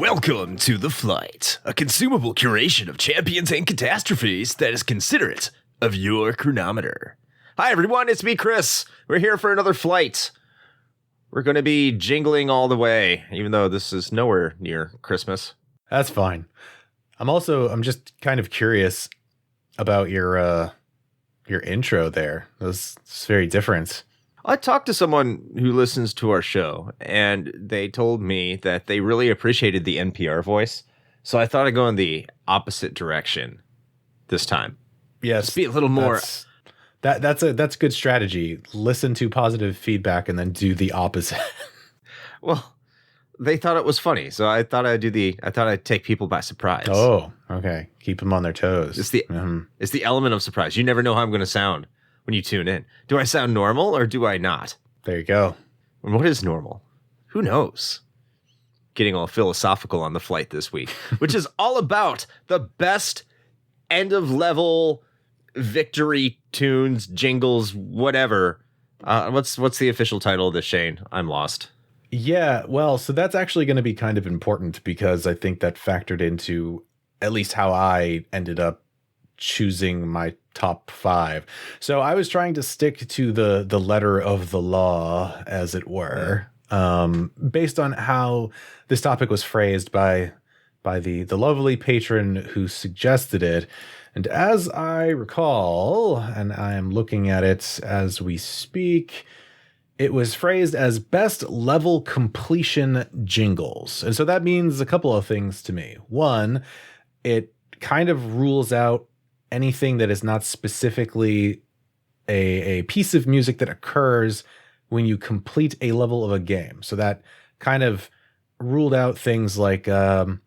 Welcome to The Flight, a consumable curation of champions and catastrophes that is considerate of your chronometer. Hi everyone, it's me, Chris. We're here for another flight. We're going to be jingling all the way, even though this is nowhere near Christmas. That's fine. I'm just kind of curious about your intro there. It's very different. I talked to someone who listens to our show, and they told me that they really appreciated the NPR voice. So I thought I'd go in the opposite direction this time. Yes, just be a little more. That's good strategy. Listen to positive feedback and then do the opposite. Well, they thought it was funny, so I thought I'd take people by surprise. Oh, okay. Keep them on their toes. It's the element of surprise. You never know how I'm going to sound when you tune in. Do I sound normal or do I not? There you go. And what is normal? Who knows? Getting all philosophical on the flight this week, which is all about the best end of level victory tunes, jingles, whatever. What's the official title of this, Shane? I'm lost. Yeah, well, so that's actually going to be kind of important because I think that factored into at least how I ended up choosing my top 5. So I was trying to stick to the letter of the law, as it were, based on how this topic was phrased by the lovely patron who suggested it. And as I recall, and I am looking at it as we speak, it was phrased as best level completion jingles. And so that means a couple of things to me. One, it kind of rules out anything that is not specifically a piece of music that occurs when you complete a level of a game. So that kind of ruled out things like the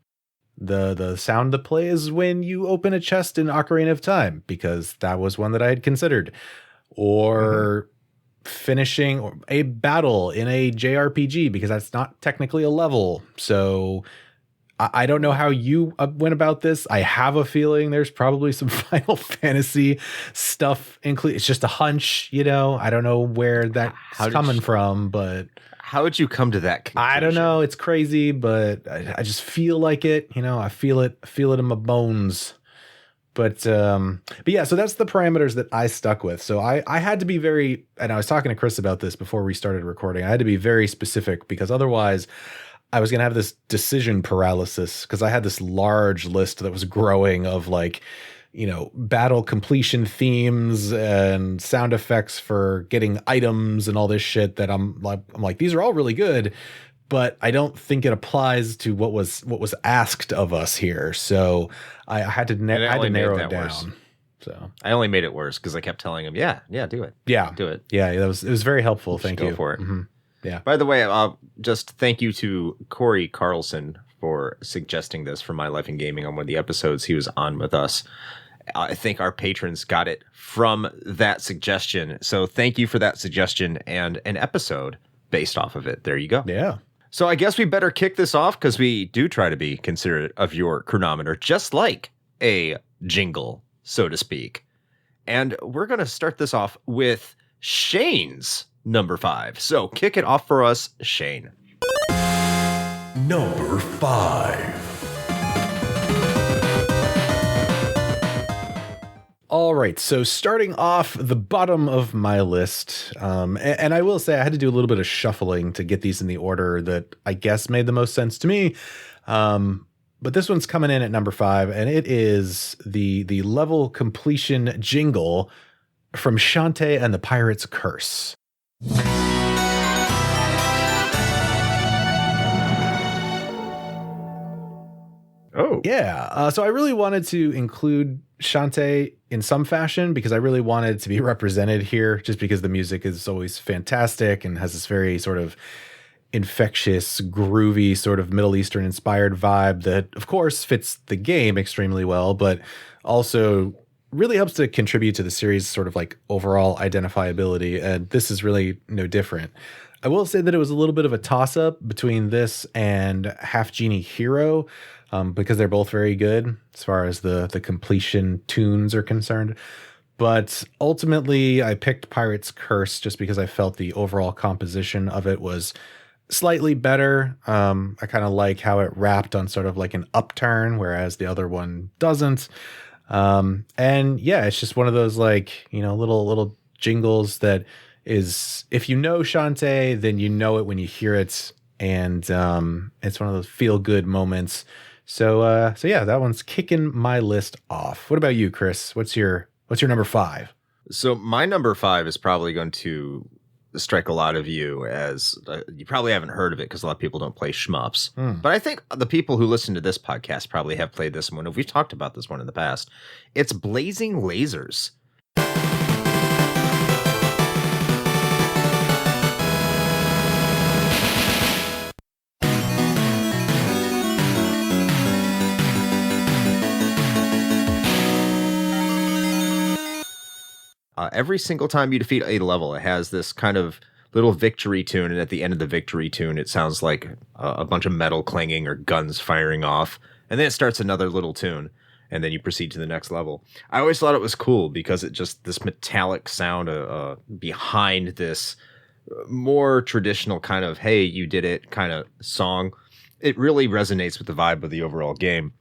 sound that plays when you open a chest in Ocarina of Time, because that was one that I had considered. Or finishing a battle in a JRPG, because that's not technically a level. So I don't know how you went about this. I have a feeling there's probably some Final Fantasy stuff included. It's just a hunch, I don't know where that's coming from, but how would you come to that conclusion? I don't know. It's crazy, but I just feel like it. I feel it in my bones. But yeah, so that's the parameters that I stuck with. So I had to be very, and I was talking to Chris about this before we started recording. I had to be very specific because otherwise I was going to have this decision paralysis, because I had this large list that was growing of battle completion themes and sound effects for getting items and all this shit that I'm like, these are all really good, but I don't think it applies to what was asked of us here. So I had to narrow it down. Worse. So I only made it worse because I kept telling him, yeah, do it. Yeah, do it. Yeah, it was very helpful. Thank you. Go for it. Mm-hmm. Yeah. By the way, just thank you to Corey Carlson for suggesting this for My Life in Gaming on one of the episodes he was on with us. I think our patrons got it from that suggestion. So thank you for that suggestion and an episode based off of it. There you go. Yeah. So I guess we better kick this off because we do try to be considerate of your chronometer, just like a jingle, so to speak. And we're going to start this off with Shane's number 5. So kick it off for us, Shane. Number 5. All right, so starting off the bottom of my list, and I will say I had to do a little bit of shuffling to get these in the order that I guess made the most sense to me. But this one's coming in at number 5, and it is the level completion jingle from Shantae and the Pirate's Curse. Oh. Yeah. So I really wanted to include Shantae in some fashion because I really wanted it to be represented here, just because the music is always fantastic and has this very sort of infectious, groovy, sort of Middle Eastern inspired vibe that, of course, fits the game extremely well, but also really helps to contribute to the series' sort of like overall identifiability. And this is really no different. I will say that it was a little bit of a toss-up between this and Half Genie Hero, because they're both very good as far as the completion tunes are concerned. But ultimately, I picked Pirate's Curse just because I felt the overall composition of it was slightly better. I kind of like how it wrapped on sort of like an upturn, whereas the other one doesn't. And yeah, it's just one of those like, little jingles that is, if you know Shantae, then you know it when you hear it. And it's one of those feel good moments. So yeah, that one's kicking my list off. What about you, Chris? What's your number 5? So my number 5 is probably going to strike a lot of you, as you probably haven't heard of it because a lot of people don't play shmups. But I think the people who listen to this podcast probably have played this one. We've talked about this one in the past. It's Blazing Lasers. Every single time you defeat a level, it has this kind of little victory tune, and at the end of the victory tune, it sounds like a bunch of metal clanging or guns firing off, and then it starts another little tune, and then you proceed to the next level. I always thought it was cool because it just, this metallic sound behind this more traditional kind of, hey, you did it kind of song, it really resonates with the vibe of the overall game.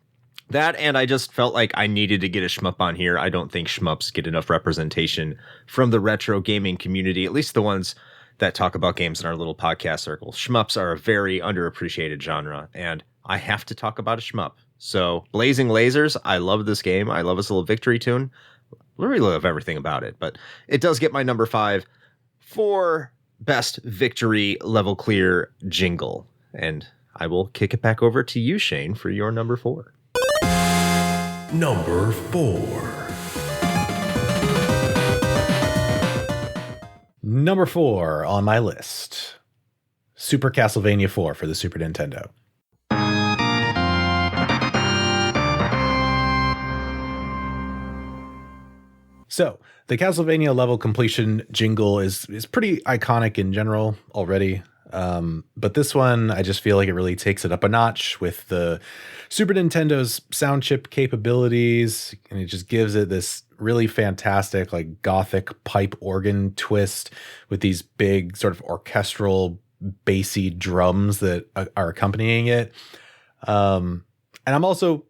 That, and I just felt like I needed to get a shmup on here. I don't think shmups get enough representation from the retro gaming community, at least the ones that talk about games in our little podcast circle. Shmups are a very underappreciated genre, and I have to talk about a shmup. So, Blazing Lasers, I love this game. I love this little victory tune. I really love everything about it, but it does get my number 5 for best victory level clear jingle. And I will kick it back over to you, Shane, for your number 4. Number 4. Number 4 on my list, Super Castlevania 4 for the Super Nintendo. So the Castlevania level completion jingle is pretty iconic in general already. But this one, I just feel like it really takes it up a notch with the Super Nintendo's sound chip capabilities, and it just gives it this really fantastic, like, gothic pipe organ twist with these big sort of orchestral bassy drums that are accompanying it. And I'm also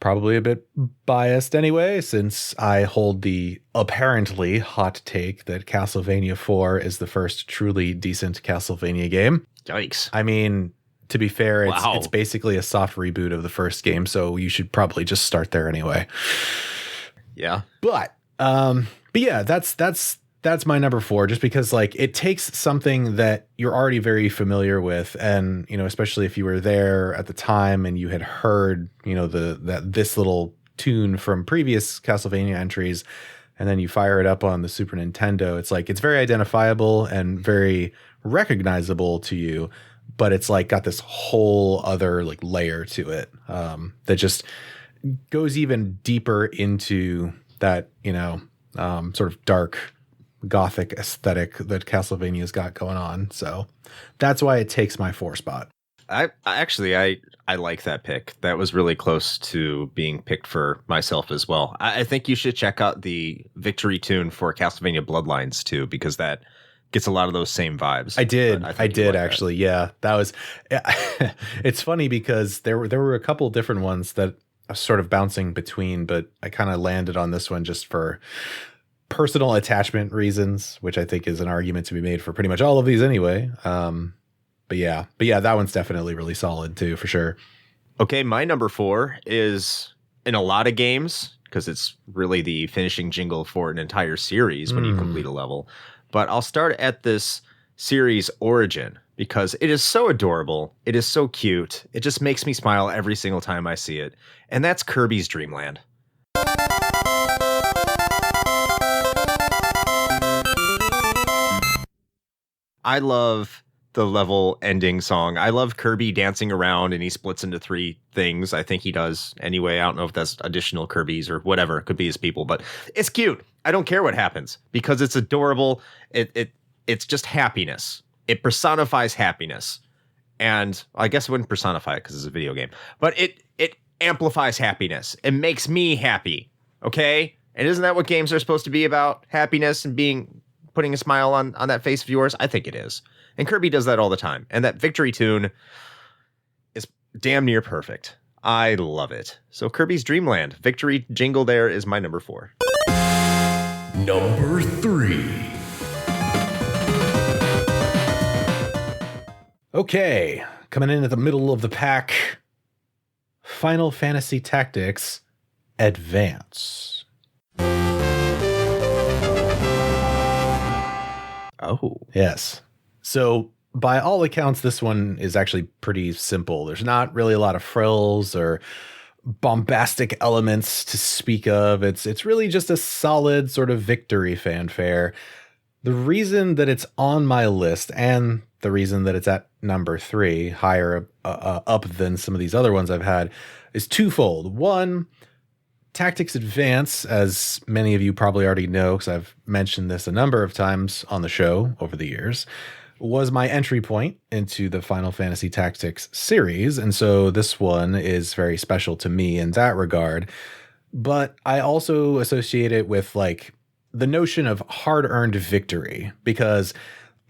probably a bit biased anyway, since I hold the apparently hot take that Castlevania 4 is the first truly decent Castlevania game. Yikes. I mean, to be fair, Wow. It's basically a soft reboot of the first game, so you should probably just start there anyway. Yeah. But yeah, that's my number 4, just because, like, it takes something that you're already very familiar with, and, especially if you were there at the time and you had heard, this little tune from previous Castlevania entries, and then you fire it up on the Super Nintendo. It's like, it's very identifiable and very recognizable to you, but it's like got this whole other like layer to it that just goes even deeper into that, sort of dark gothic aesthetic that Castlevania's got going on. So that's why it takes my 4 spot. I like that pick. That was really close to being picked for myself as well. I think you should check out the victory tune for Castlevania Bloodlines too, because that gets a lot of those same vibes. I did actually. Yeah, that was. It's funny because there were a couple different ones that I was sort of bouncing between, but I kind of landed on this one just for personal attachment reasons, which I think is an argument to be made for pretty much all of these anyway. But yeah, that one's definitely really solid too, for sure. Okay, my number 4 is in a lot of games, because it's really the finishing jingle for an entire series when you complete a level. But I'll start at this series origin because it is so adorable. It is so cute. It just makes me smile every single time I see it. And that's Kirby's Dream Land. I love the level ending song. I love Kirby dancing around and he splits into 3 things. I think he does anyway. I don't know if that's additional Kirby's or whatever. It could be his people, but it's cute. I don't care what happens because it's adorable. It's just happiness. It personifies happiness. And I guess it wouldn't personify it because it's a video game, but it amplifies happiness. It makes me happy. Okay. And isn't that what games are supposed to be about? Happiness and being putting a smile on that face of yours? I think it is. And Kirby does that all the time. And that victory tune is damn near perfect. I love it. So Kirby's Dream Land, victory jingle there is my number 4. Number 3. Okay, coming in at the middle of the pack, Final Fantasy Tactics Advance. Oh. Yes. So by all accounts, this one is actually pretty simple. There's not really a lot of frills or bombastic elements to speak of. It's really just a solid sort of victory fanfare. The reason that it's on my list and the reason that it's at number 3, higher up than some of these other ones I've had, is twofold. One, Tactics Advance, as many of you probably already know, because I've mentioned this a number of times on the show over the years, was my entry point into the Final Fantasy Tactics series. And so this one is very special to me in that regard. But I also associate it with like the notion of hard-earned victory, because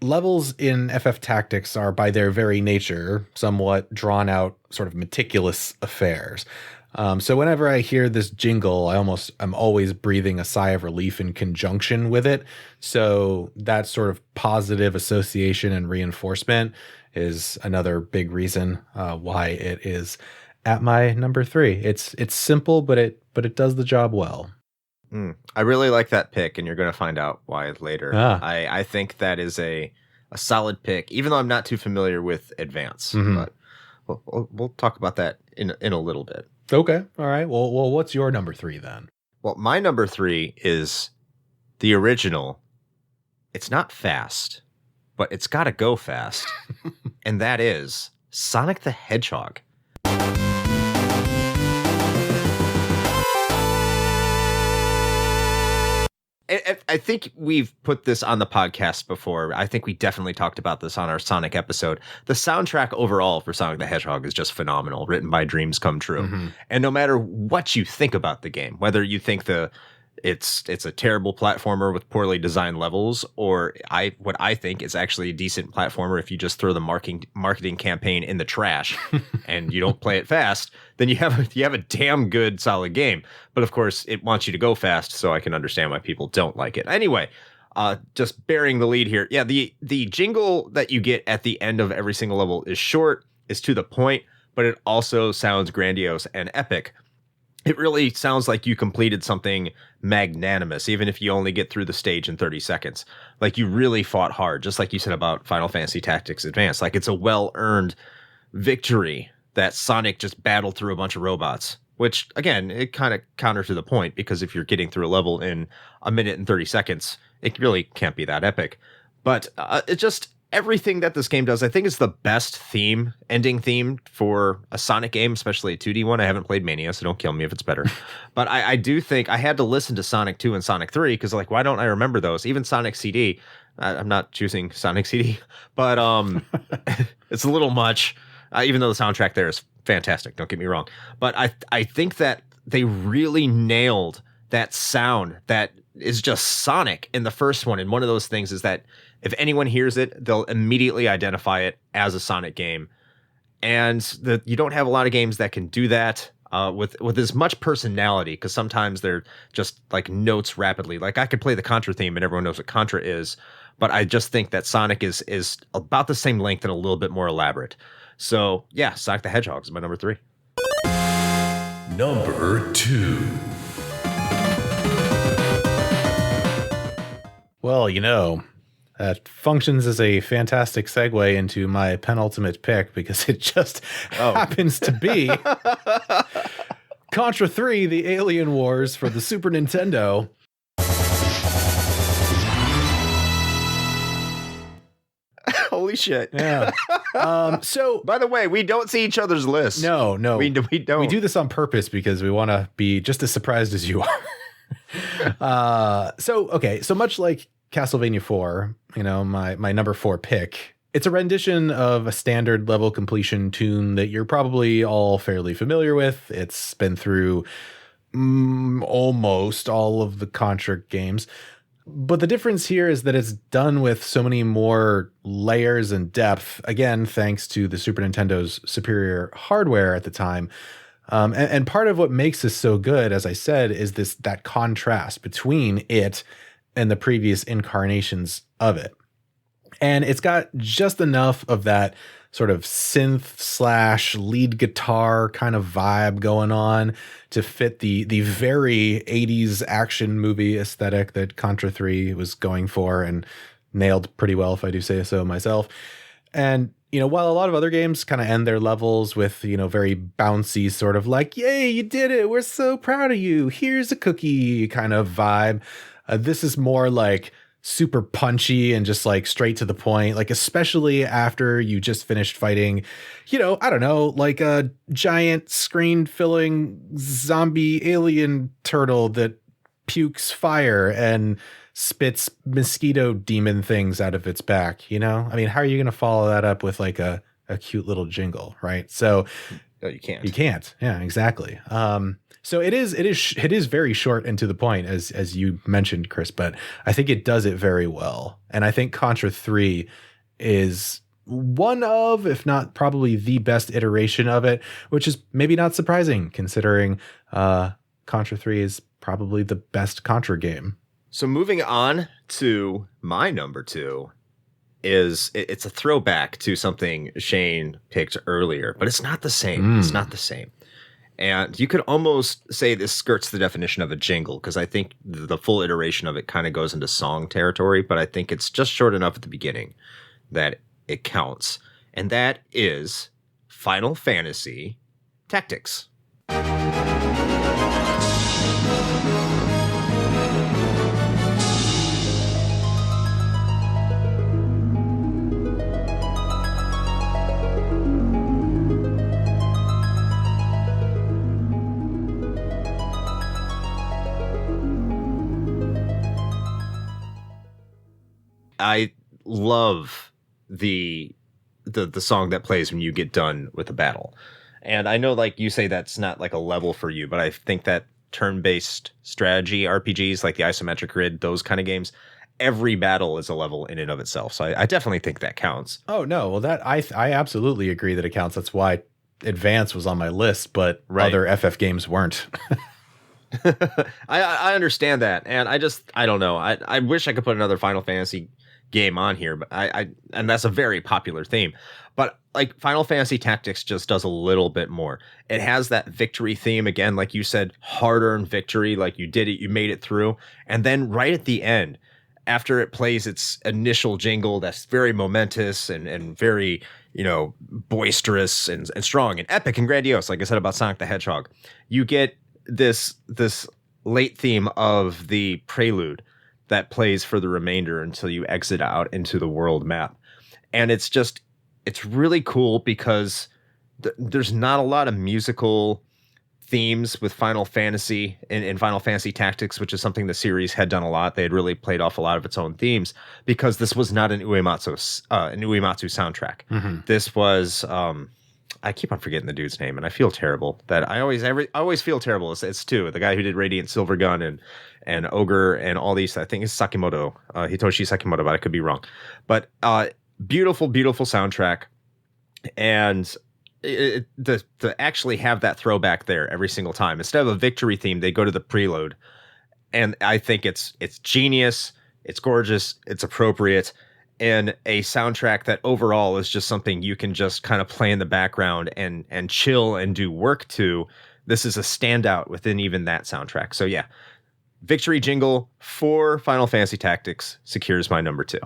levels in FF Tactics are by their very nature somewhat drawn out, sort of meticulous affairs. So whenever I hear this jingle, I'm always breathing a sigh of relief in conjunction with it. So that sort of positive association and reinforcement is another big reason why it is at my number 3. It's simple, but it does the job well. I really like that pick, and you're going to find out why later. I think that is a solid pick, even though I'm not too familiar with Advance. But we'll talk about that in a little bit. Okay. All right. Well, what's your number 3 then? Well, my number 3 is the original. It's not fast, but it's got to go fast. And that is Sonic the Hedgehog. I think we've put this on the podcast before. I think we definitely talked about this on our Sonic episode. The soundtrack overall for Sonic the Hedgehog is just phenomenal, written by Dreams Come True. And no matter what you think about the game, whether you think it's a terrible platformer with poorly designed levels, or what I think is actually a decent platformer if you just throw the marketing campaign in the trash and you don't play it fast, then you have a damn good solid game. But of course, it wants you to go fast, so I can understand why people don't like it. Anyway, just bearing the lead here. Yeah, the jingle that you get at the end of every single level is short, is to the point, but it also sounds grandiose and epic. It really sounds like you completed something magnanimous, even if you only get through the stage in 30 seconds. Like you really fought hard, just like you said about Final Fantasy Tactics Advance. Like it's a well-earned victory that Sonic just battled through a bunch of robots, which, again, it kind of counter to the point, because if you're getting through a level in a minute and 30 seconds, it really can't be that epic. But it's just everything that this game does. I think it's the best ending theme for a Sonic game, especially a 2D one. I haven't played Mania, so don't kill me if it's better. But I do think I had to listen to Sonic 2 and Sonic 3 because, like, why don't I remember those? Even Sonic CD. I'm not choosing Sonic CD, but it's a little much, even though the soundtrack there is fantastic. Don't get me wrong. But I think that they really nailed that sound that is just Sonic in the first one. And one of those things is that if anyone hears it, they'll immediately identify it as a Sonic game. And you don't have a lot of games that can do that with as much personality, because sometimes they're just like notes rapidly. Like I could play the Contra theme and everyone knows what Contra is, but I just think that Sonic is about the same length and a little bit more elaborate. So yeah, Sonic the Hedgehog is my number 3. Number 2. Well, that functions as a fantastic segue into my penultimate pick, because it just happens to be Contra 3, The Alien Wars for the Super Nintendo. Holy shit. Yeah. So, by the way, we don't see each other's lists. No. We don't. We do this on purpose because we want to be just as surprised as you are. So much like Castlevania 4, my number 4 pick, it's a rendition of a standard level completion tune that you're probably all fairly familiar with. It's been through almost all of the Contra games. But the difference here is that it's done with so many more layers and depth, again, thanks to the Super Nintendo's superior hardware at the time. And part of what makes this so good, as I said, is that contrast between it and the previous incarnations of it. And it's got just enough of that sort of synth / lead guitar kind of vibe going on to fit the very 80s action movie aesthetic that Contra 3 was going for and nailed pretty well, if I do say so myself. And, while a lot of other games kind of end their levels with, very bouncy sort of like, yay, you did it, we're so proud of you, here's a cookie kind of vibe. This is more like super punchy and just like straight to the point, like especially after you just finished fighting, I don't know, like a giant screen filling zombie alien turtle that pukes fire and spits mosquito demon things out of its back. I mean, how are you going to follow that up with like a cute little jingle, right? So no, you can't. Yeah, exactly. So it is very short and to the point, as you mentioned, Chris, but I think it does it very well. And I think Contra 3 is one of, if not probably the best iteration of it, which is maybe not surprising considering Contra 3 is probably the best Contra game. So moving on to my number 2 it's a throwback to something Shane picked earlier, but it's not the same. It's not the same. And you could almost say this skirts the definition of a jingle, because I think the full iteration of it kind of goes into song territory, but I think it's just short enough at the beginning that it counts. And that is Final Fantasy Tactics. I love the song that plays when you get done with a battle. And I know, like you say, that's not like a level for you, but I think that turn-based strategy RPGs, like the isometric grid, those kind of games, every battle is a level in and of itself. So I definitely think that counts. Oh, no. Well, that I absolutely agree that it counts. That's why Advance was on my list, but other FF games weren't. I understand that. And I don't know. I wish I could put another Final Fantasy game on here, but and that's a very popular theme, but like Final Fantasy Tactics just does a little bit more. It has that victory theme again, like you said, hard-earned victory, like you did it, you made it through, and then right at the end, after it plays its initial jingle that's very momentous and very, boisterous and strong and epic and grandiose, like I said about Sonic the Hedgehog, you get this late theme of the prelude that plays for the remainder until you exit out into the world map. And it's really cool because there's not a lot of musical themes with Final Fantasy in Final Fantasy Tactics, which is something the series had done a lot. They had really played off a lot of its own themes because this was not an Uematsu soundtrack. Mm-hmm. This was, I keep on forgetting the dude's name, and I feel terrible that I always feel terrible. It's two, the guy who did Radiant Silvergun and Ogre and all these. I think it's Sakimoto, Hitoshi Sakimoto, but I could be wrong. But beautiful, beautiful soundtrack, and to actually have that throwback there every single time instead of a victory theme, they go to the prelude, and I think it's genius, it's gorgeous, it's appropriate. And a soundtrack that overall is just something you can just kind of play in the background and chill and do work to. This is a standout within even that soundtrack. So yeah, Victory Jingle for Final Fantasy Tactics secures my number 2.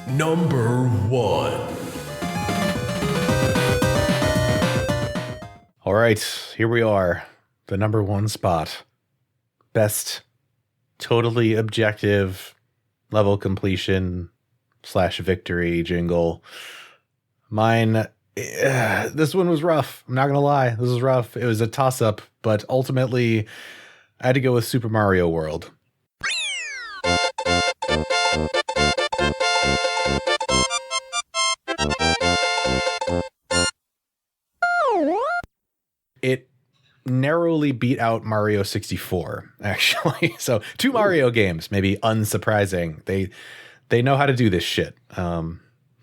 Number 1. All right, here we are. The number 1 spot. Best totally objective level completion / victory jingle. Mine, this one was rough. I'm not going to lie. This was rough. It was a toss-up, but ultimately I had to go with Super Mario World. It narrowly beat out Mario 64, actually. So 2 Mario games, maybe unsurprising. They know how to do this shit. A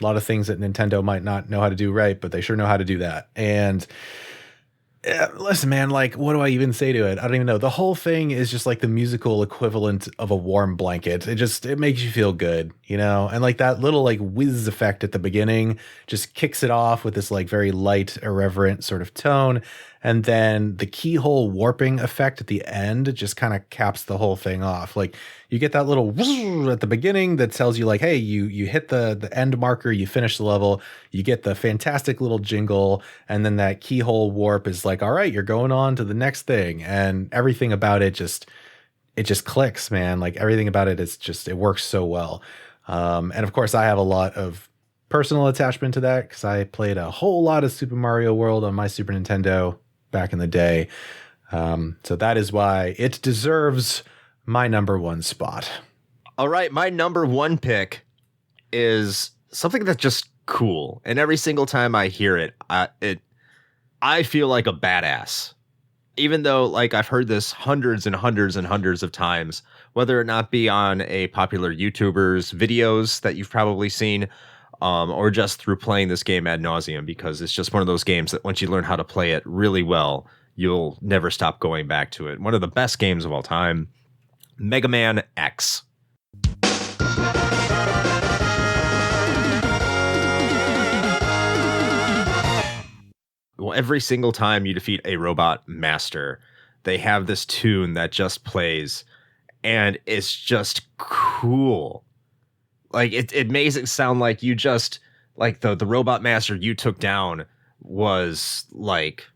lot of things that Nintendo might not know how to do right, but they sure know how to do that. And listen, man, like, what do I even say to it? I don't even know. The whole thing is just like the musical equivalent of a warm blanket. It makes you feel good, you know? And like that little like whiz effect at the beginning just kicks it off with this like very light, irreverent sort of tone. And then the keyhole warping effect at the end just kind of caps the whole thing off. Like you get that little whoosh at the beginning that tells you like, hey, you hit the end marker, you finish the level, you get the fantastic little jingle, and then that keyhole warp is like, all right, you're going on to the next thing. And everything about it just clicks, man. Like everything about it it works so well. And of course I have a lot of personal attachment to that because I played a whole lot of Super Mario World on my Super Nintendo back in the day. So that is why it deserves my number 1 spot. All right, my number 1 pick is something that's just cool. And every single time I hear it, I feel like a badass. Even though like I've heard this hundreds and hundreds and hundreds of times, whether it not be on a popular YouTuber's videos that you've probably seen, or just through playing this game ad nauseum, because it's just one of those games that once you learn how to play it really well, you'll never stop going back to it. One of the best games of all time, Mega Man X. Well, every single time you defeat a robot master, they have this tune that just plays, and it's just cool. Like it makes it sound like you just like the robot master you took down was like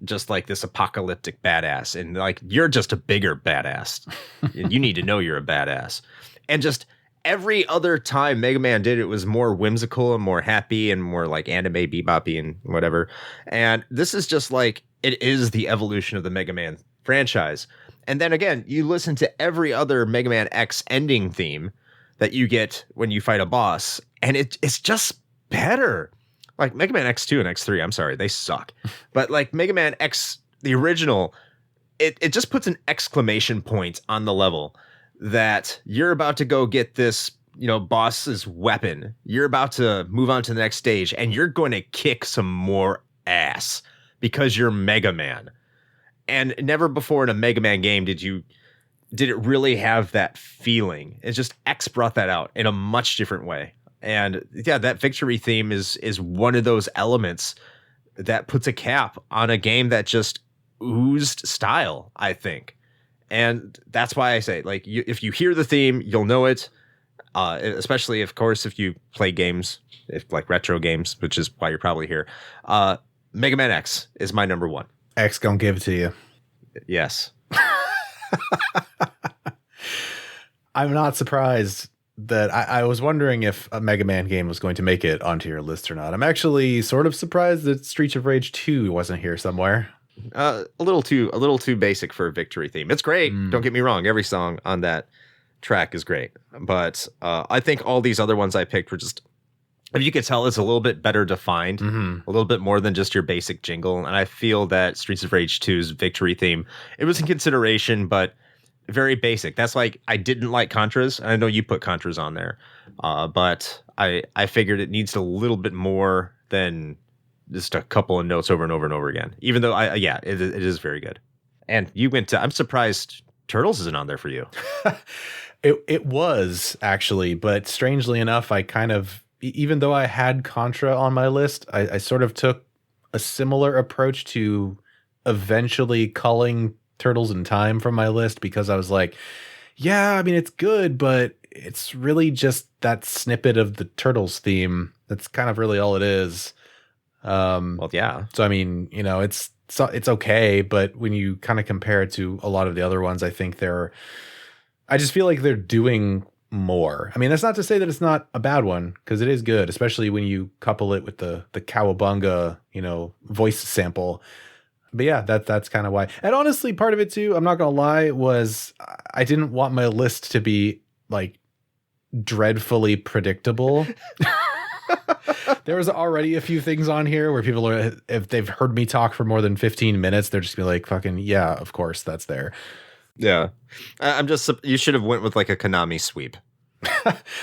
just like this apocalyptic badass, and like you're just a bigger badass. And you need to know you're a badass. And just every other time Mega Man did it was more whimsical and more happy and more like anime beboppy and whatever. And this is just like it is the evolution of the Mega Man franchise. And then again, you listen to every other Mega Man X ending theme that you get when you fight a boss, and it's just better. Like Mega Man X2 and X3, I'm sorry, they suck. But like Mega Man X, the original, it just puts an exclamation point on the level that you're about to go get this, you know, boss's weapon. You're about to move on to the next stage, and you're going to kick some more ass because you're Mega Man. And never before in a Mega Man game did it really have that feeling. It's just X brought that out in a much different way. And yeah, that victory theme is one of those elements that puts a cap on a game that just oozed style, I think. And that's why I say, like, if you hear the theme, you'll know it. Especially, of course, if you play games, like retro games, which is why you're probably here. Mega Man X is my number 1. X gonna give it to you. Yes. I'm not surprised that I was wondering if a Mega Man game was going to make it onto your list or not. I'm actually sort of surprised that Streets of Rage 2 wasn't here somewhere. A little too basic for a victory theme. It's great. Don't get me wrong. Every song on that track is great. But I think all these other ones I picked were just, if you could tell, it's a little bit better defined, a little bit more than just your basic jingle. And I feel that Streets of Rage 2's victory theme, it was in consideration, but very basic. That's like, I didn't like Contras. I know you put Contras on there, but I figured it needs a little bit more than just a couple of notes over and over and over again. Even though, it is very good. And you went to, I'm surprised Turtles isn't on there for you. It was actually, but strangely enough, I kind of, even though I had Contra on my list, I sort of took a similar approach to eventually culling Turtles in Time from my list, because I was like, yeah, I mean, it's good, but it's really just that snippet of the Turtles theme. That's kind of really all it is. Well, yeah. So, I mean, you know, it's okay, but when you kind of compare it to a lot of the other ones, I think I just feel like they're doing more. I mean, that's not to say that it's not a bad one, because it is good, especially when you couple it with the Cowabunga, you know, voice sample. But yeah, that's kind of why. And honestly, part of it too, I'm not gonna lie, was I didn't want my list to be like dreadfully predictable. There was already a few things on here where people are, if they've heard me talk for more than 15 minutes, they're just gonna be like, fucking, yeah, of course that's there. Yeah. I'm just, you should have went with like a Konami sweep.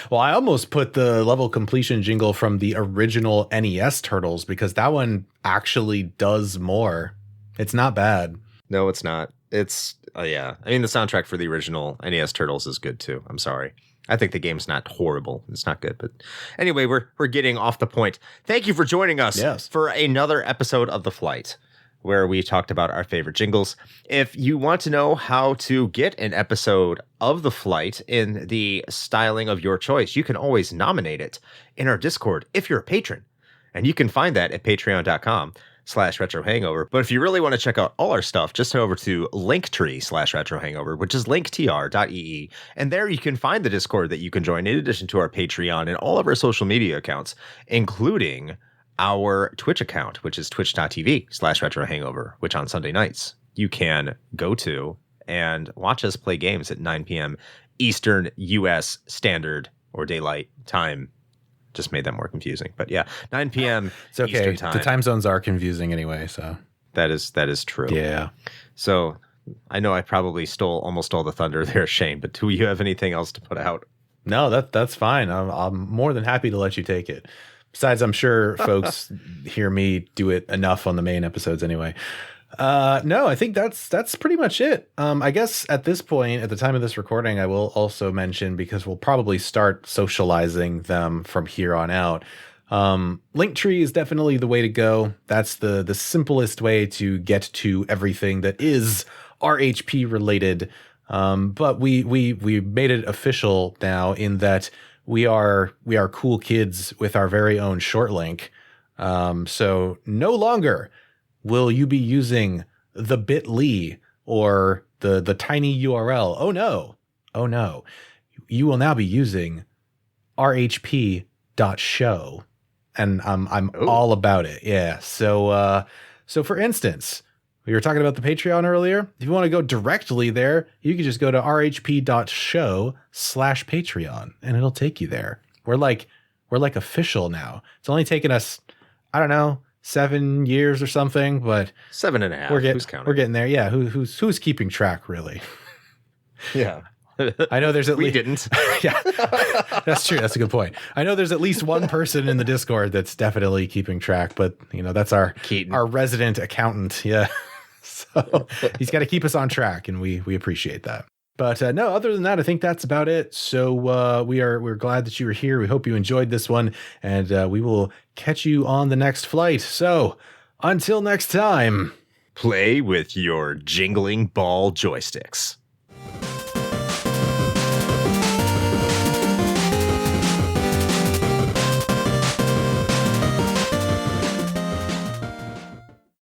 Well, I almost put the level completion jingle from the original NES Turtles because that one actually does more. It's not bad. No, it's not. It's, yeah. I mean, the soundtrack for the original NES Turtles is good too. I'm sorry. I think the game's not horrible. It's not good. But anyway, we're getting off the point. Thank you for joining us for another episode of The Flight, where we talked about our favorite jingles. If you want to know how to get an episode of The Flight in the styling of your choice, you can always nominate it in our Discord if you're a patron. And you can find that at patreon.com/retrohangover. But if you really want to check out all our stuff, just head over to linktree/retrohangover, which is linktr.ee. And there you can find the Discord that you can join in addition to our Patreon and all of our social media accounts, including our Twitch account, which is twitch.tv/retrohangover, which on Sunday nights you can go to and watch us play games at 9 p.m. Eastern U.S. Standard or Daylight Time. Just made that more confusing, but yeah, 9 p.m. It's okay. Eastern Time. The time zones are confusing anyway, so that is true. Yeah. So I know I probably almost stole the thunder there, Shane, but do you have anything else to put out? No, that's fine. I'm more than happy to let you take it. Besides, I'm sure folks hear me do it enough on the main episodes anyway. No, I think that's pretty much it. I guess at this point, at the time of this recording, I will also mention, because we'll probably start socializing them from here on out. Linktree is definitely the way to go. That's the simplest way to get to everything that is RHP related. But we made it official now in that we are cool kids with our very own short link. So no longer will you be using the bit.ly or the tiny URL. Oh no. You will now be using rhp.show. And I'm all about it. Yeah. So for instance, we were talking about the Patreon earlier. If you want to go directly there, you can just go to rhp.show/Patreon and it'll take you there. We're like official now. It's only taken us, I don't know, 7 years or something, but 7.5. Who's counting? We're getting there. Yeah. Who's keeping track, really? Yeah. I know there's at least. We didn't. Yeah, that's true. That's a good point. I know there's at least one person in the Discord that's definitely keeping track, but that's our Keaton, our resident accountant. Yeah. So he's got to keep us on track, and we appreciate that. But no, other than that, I think that's about it. So we're glad that you were here. We hope you enjoyed this one, and we will catch you on the next flight. So until next time, play with your jingling ball joysticks.